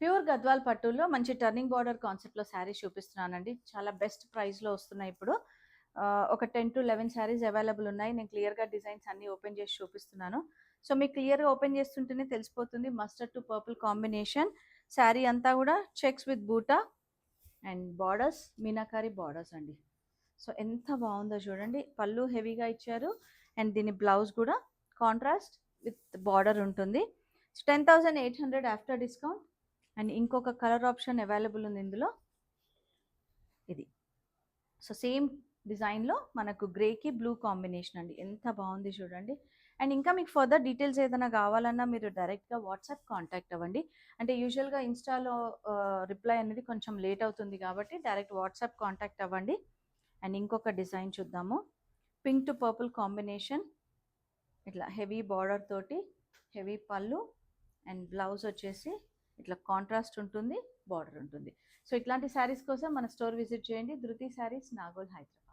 Pure Gadwal పట్టులో మంచి turning border కాన్సెప్ట్లో శారీస్ చూపిస్తున్నానండి. చాలా బెస్ట్ ప్రైస్లో వస్తున్నాయి ఇప్పుడు. ఒక 10 to 11 శారీస్ అవైలబుల్ ఉన్నాయి. నేను క్లియర్గా డిజైన్స్ అన్నీ ఓపెన్ చేసి చూపిస్తున్నాను. సో మీకు క్లియర్గా ఓపెన్ చేస్తుంటేనే తెలిసిపోతుంది. Mustard to purple combination sari అంతా కూడా చెక్స్ విత్ బూటా అండ్ బార్డర్స్ మీనాకారి బార్డర్స్ అండి. సో ఎంత బాగుందో చూడండి. పళ్ళు హెవీగా ఇచ్చారు అండ్ దీని బ్లౌజ్ కూడా కాంట్రాస్ట్ విత్ బార్డర్ ఉంటుంది. 10,800 ఆఫ్టర్ డిస్కౌంట్. అండ్ ఇంకొక కలర్ ఆప్షన్ అవైలబుల్ ఉంది ఇందులో, ఇది. సో సేమ్ డిజైన్లో మనకు గ్రేకి బ్లూ కాంబినేషన్ అండి. ఎంత బాగుంది చూడండి. అండ్ ఇంకా మీకు ఫర్దర్ డీటెయిల్స్ ఏదైనా కావాలన్నా మీరు డైరెక్ట్గా వాట్సాప్ కాంటాక్ట్ అవ్వండి. అంటే యూజువల్గా ఇన్స్టాలో రిప్లై అనేది కొంచెం లేట్ అవుతుంది కాబట్టి డైరెక్ట్ వాట్సాప్ కాంటాక్ట్ అవ్వండి. అండ్ ఇంకొక డిజైన్ చూద్దాము. పింక్ టు పర్పుల్ కాంబినేషన్, ఇట్లా హెవీ బార్డర్ తోటి హెవీ పళ్ళు అండ్ బ్లౌజ్ వచ్చేసి ఇట్లా కాంట్రాస్ట్ ఉంటుంది, బార్డర్ ఉంటుంది. సో ఇట్లాంటి శారీస్ కోసం మన స్టోర్ విజిట్ చేయండి. ధృతి శారీస్, నాగోల్, హైదరాబాద్.